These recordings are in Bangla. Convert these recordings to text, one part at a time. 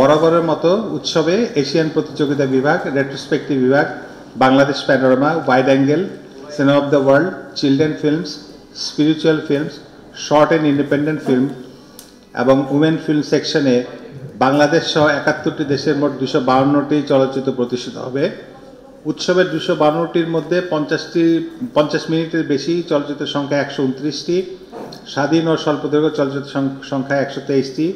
বরাবরের মতো উৎসবে এশিয়ান প্রতিযোগিতা বিভাগ, রেট্রোস্পেক্টিভ বিভাগ, Bangladesh panorama, wide angle, cinema of the world, children films, spiritual films, short and independent film এবং উমেন ফিল্ম সেকশনে বাংলাদেশ সহ 71টি দেশের মোট 252টি চলচ্চিত্র প্রদর্শিত হবে। উৎসবের 252টির মধ্যে 50 মিনিটের বেশি চলচ্চিত্রের সংখ্যা 129টি, স্বাধীন ও স্বল্পদৈর্ঘ্য চলচ্চিত্র সংখ্যা 123টি,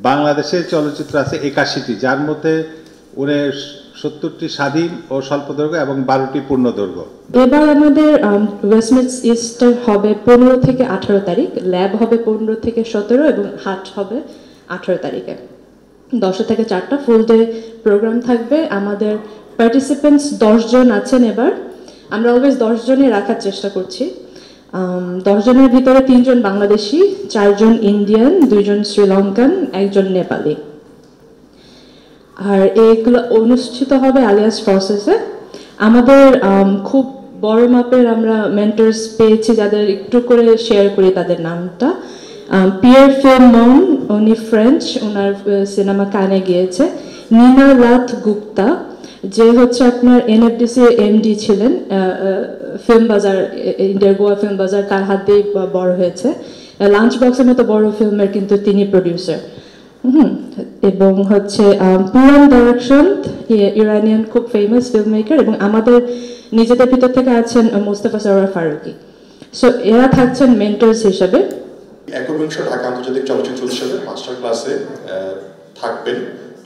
বাংলাদেশের চলচ্চিত্র আছে 81টি, যার মধ্যে 70টি স্বাধীন ও স্বল্পদৈর্ঘ্য এবং 12টি পূর্ণদৈর্ঘ্য। এবার আমাদের ওয়েস্টমিডস ইস্টার হবে 15 থেকে 18 তারিখ, ল্যাব হবে 15 থেকে 17 এবং হাট হবে 18 তারিখে। 10 থেকে 4টা ফুল ডে প্রোগ্রাম থাকবে। আমাদের পার্টিসিপেন্টস 10 জন আছেন। এবার আমরা অলওয়েজ 10 জনই রাখার চেষ্টা করছি। 10 জনের ভিতরে 3 জন বাংলাদেশি, 4 জন ইন্ডিয়ান, 2 জন শ্রীলঙ্কান, 1 জন নেপালি। আর এইগুলো অনুষ্ঠিত হবে আলিয়াস প্রসেসে। আমাদের খুব বড় মাপের আমরা মেন্টরস পেয়েছি, যাদের একটু করে শেয়ার করি তাদের নামটা। পিয়ার ফেরমন, উনি ফ্রেঞ্চ, ওনার সিনেমা কানে গিয়েছে। নীনা রাত গুপ্তা, যে হচ্ছে আপনার এনএফডিসি এমডি ছিলেন, ফিল্ম বাজার, ইন্ডিয়ার গোয়া ফিল্ম বাজার, তার হাত দিয়ে বড় হয়েছে। লাঞ্চ বক্সের মতো বড় ফিল্মের কিন্তু তিনি প্রডিউসার। এবং হচ্ছে পুরান ডাইরেকশন, ইরানিয়ান খুব ফেমাস ফিল্ম মেকার, এবং আমাদের নিজেদের ভিতর থেকে আছেন মোস্তফা সরওয়ার ফারুকি। সো এরা থাকছেন মেন্টরস হিসাবে। একবিংশ ঢাকা আন্তর্জাতিক চলচ্চিত্র উৎসবের মাস্টার ক্লাসে থাকবেন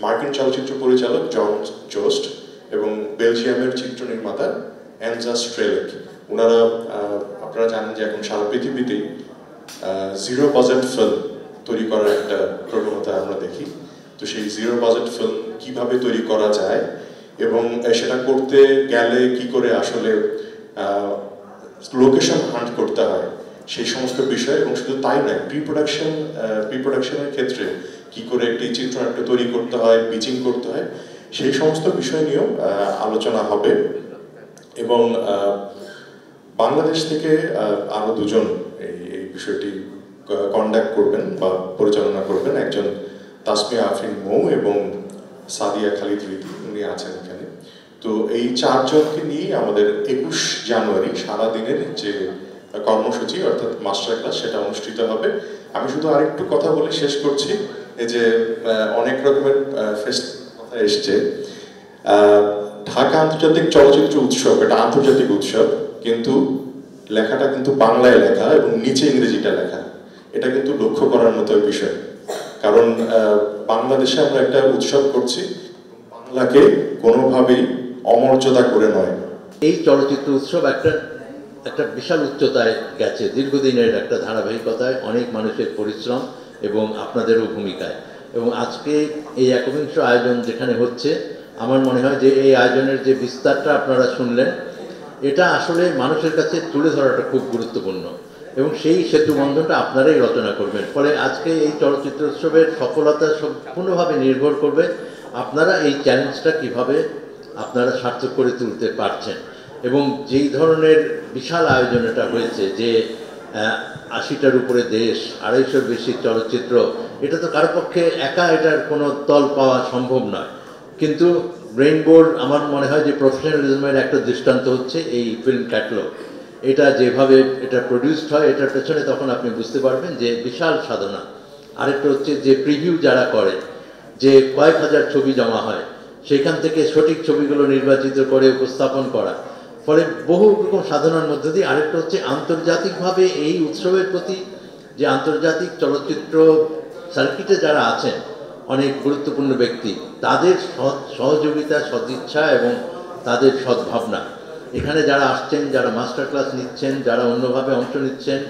মার্কিন চলচ্চিত্র পরিচালক জন জোস্ট এবং বেলজিয়ামের চিত্র নির্মাতা অ্যানজা স্ট্রেলেক। ওনারা, আপনারা জানেন যে এখন সারা পৃথিবীতেই জিরো বাজেট ফিল্ম তৈরি করার একটা প্রবণতা আমরা দেখি। তো সেই জিরো বাজেট ফিল্ম কিভাবে তৈরি করা যায় এবং সেটা করতে গেলে কি করে আসলে লোকেশন হান্ট করতে হয়, সেই সমস্ত বিষয়, এবং শুধু তাই নয়, প্রি প্রোডাকশনের ক্ষেত্রে কি করে একটি চিত্রনাট্য তৈরি করতে হয়, পিচিং করতে হয়, সেই সমস্ত বিষয় নিয়েও আলোচনা হবে। এবং বাংলাদেশ থেকে আরো 2 জন এই বিষয়টি কন্ডাক্ট করবেন বা পরিচালনা করবেন, একজন তাসমিয়া আফরিন মৌ এবং সাদিয়া খালিদ রীতি, উনি আছেন এখানে। তো এই 4 জনকে নিয়ে আমাদের 21 জানুয়ারি সারাদিনের যে কর্মসূচি অর্থাৎ মাস্টার ক্লাস, সেটা অনুষ্ঠিত হবে। আমি শুধু আরেকটু কথা বলে শেষ করছি, এই যে অনেক রকমের কথা এসছে। ঢাকা আন্তর্জাতিক চলচ্চিত্র উৎসব এটা আন্তর্জাতিক উৎসব, কিন্তু লেখাটা কিন্তু বাংলায় লেখা এবং নিচে ইংরেজিটা লেখা। এটা কিন্তু লক্ষ্য করার মতো বিষয়, কারণ বাংলাদেশে আমরা একটা উৎসব করছি, বাংলাকে কোনোভাবেই অমর্যাদা করে নয়। এই চলচ্চিত্র উৎসব একটা বিশাল উচ্চতায় গেছে, দীর্ঘদিনের একটা ধারাবাহিকতায়, অনেক মানুষের পরিশ্রম এবং আপনাদেরও ভূমিকায়। এবং আজকে এই একবিংশ আয়োজন যেখানে হচ্ছে, আমার মনে হয় যে এই আয়োজনের যে বিস্তারটা আপনারা শুনলেন, এটা আসলে মানুষের কাছে তুলে ধরাটা খুব গুরুত্বপূর্ণ, এবং সেই সেতু বন্ধনটা আপনারাই রচনা করবেন। ফলে আজকে এই চলচ্চিত্র উৎসবের সফলতা সম্পূর্ণভাবে নির্ভর করবে আপনারা এই চ্যালেঞ্জটা কিভাবে আপনারা সার্থক করে তুলতে পারছেন। এবং যেই ধরনের বিশাল আয়োজন এটা হয়েছে, যে 80টার উপরে দেশ, 250-র বেশি চলচ্চিত্র, এটা তো কারো পক্ষে একা এটার কোনো তল পাওয়া সম্ভব নয়। কিন্তু রেইনবোর আমার মনে হয় যে প্রফেশনালিজমের একটা দৃষ্টান্ত হচ্ছে এই ফিল্ম ক্যাটালগ। এটা যেভাবে এটা প্রডিউসড হয়, এটার পেছনে তখন আপনি বুঝতে পারবেন যে বিশাল সাধনা। আরেকটা হচ্ছে যে প্রিভিউ যারা করে, যে কয়েক হাজার ছবি জমা হয়, সেখান থেকে সঠিক ছবিগুলো নির্বাচিত করে উপস্থাপন করা, ফলে বহু রকম সাধনার মধ্য দিয়ে। আরেকটা হচ্ছে আন্তর্জাতিকভাবে এই উৎসবের প্রতি যে আন্তর্জাতিক চলচ্চিত্র সার্কিটে যারা আছেন অনেক গুরুত্বপূর্ণ ব্যক্তি, তাদের সহযোগিতা, সদিচ্ছা এবং তাদের সদ্ভাবনা। এখানে যারা আসছেন, যারা মাস্টার ক্লাস নিচ্ছেন, যারা অন্যভাবে অংশ নিচ্ছেন,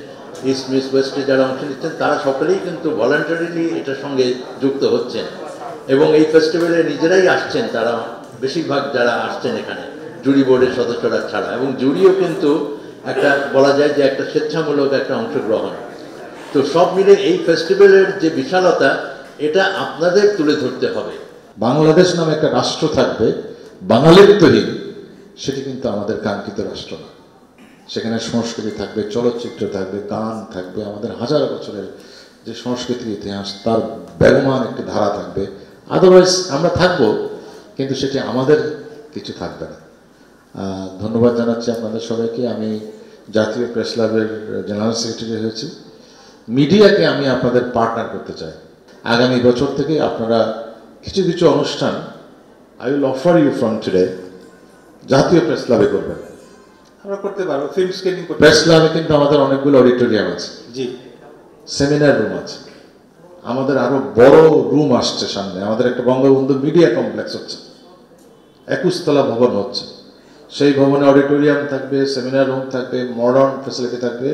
ইস্ট মিস ওয়েস্টে যারা অংশ নিচ্ছেন, তারা সকলেই কিন্তু ভলান্টারিলি এটার সঙ্গে যুক্ত হচ্ছেন এবং এই ফেস্টিভ্যালে নিজেরাই আসছেন। তারা বেশিরভাগ যারা আসছেন এখানে জুরি বোর্ডের সদস্যরা ছাড়া, এবং জুরিও কিন্তু একটা বলা যায় যে একটা স্বেচ্ছামূলক একটা অংশগ্রহণ। তো সব মিলে এই ফেস্টিভ্যালের যে বিশালতা, এটা আপনাদের তুলে ধরতে হবে। বাংলাদেশ নামে একটা রাষ্ট্র থাকবে বাঙালিত্বহীন, সেটি কিন্তু আমাদের কাঙ্ক্ষিত রাষ্ট্র না। সেখানে সংস্কৃতি থাকবে, চলচ্চিত্র থাকবে, গান থাকবে, আমাদের হাজার বছরের যে সংস্কৃতির ইতিহাস তার বেগমান একটি ধারা থাকবে, আদারওয়াইজ আমরা থাকবো, কিন্তু সেটি আমাদের কিছু থাকবে না। ধন্যবাদ জানাচ্ছি আপনাদের সবাইকে। আমি জাতীয় প্রেস ক্লাবের জেনারেল সেক্রেটারি হয়েছি। মিডিয়াকে আমি আপনাদের পার্টনার করতে চাই। আগামী বছর থেকে আপনারা কিছু কিছু অনুষ্ঠান I will offer you from today জাতীয় প্রেস ক্লাবে করবেন। আমরা করতে পারবো, ফিল্ম স্ক্রিনিং করতে প্রেস ক্লাবে কিন্তু আমাদের অনেকগুলো অডিটোরিয়াম আছে, জি, সেমিনার রুম আছে, আমাদের আরো বড় রুম আসছে সামনে। আমাদের একটা বঙ্গবন্ধু মিডিয়া কমপ্লেক্স হচ্ছে, 21 তলা ভবন হচ্ছে। সেই ভবনে অডিটোরিয়াম থাকবে, সেমিনার রুম থাকবে, মডার্ন ফ্যাসিলিটি থাকবে।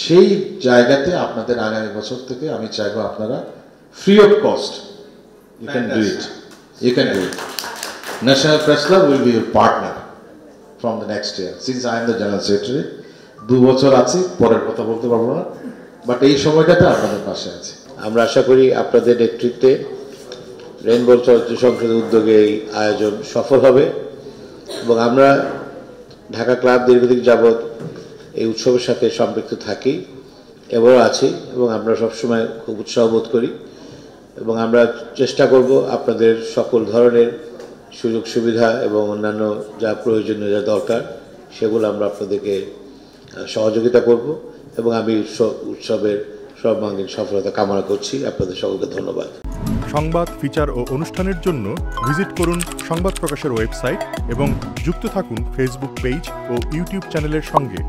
সেই জায়গাতে আপনাদের আগামী বছর থেকে আমি চাইবো আপনারা free of cost you can do it, you can do it. National press club will be your partner from the next year, since I am the general secretary. 2 বছর আছি, পরের কথা বলতে পারবো না, বাট এই সময়টাতে আপনাদের পাশে আছি। আমরা আশা করি আপনাদের নেতৃত্বে রেইনবো চলচ্চিত্র সংসদের উদ্যোগে এই আয়োজন সফল হবে এবং আমরা ঢাকা ক্লাব দীর্ঘদিন যাবৎ এই উৎসবের সাথে সম্পৃক্ত থাকি, এবারও আছি এবং আমরা সবসময় খুব উৎসাহ বোধ করি এবং আমরা চেষ্টা করব আপনাদের সকল ধরনের সুযোগ সুবিধা এবং অন্যান্য যা প্রয়োজনীয় যা দরকার সেগুলো আমরা আপনাদেরকে সহযোগিতা করব এবং আমি উৎসবের সর্বাঙ্গীন সফলতা কামনা করছি। আপনাদের সকলকে ধন্যবাদ। সংবাদ, ফিচার ও অনুষ্ঠানের জন্য ভিজিট করুন সংবাদ প্রকাশের ওয়েবসাইট এবং যুক্ত থাকুন ফেসবুক পেজ ও ইউটিউব চ্যানেলের সঙ্গে।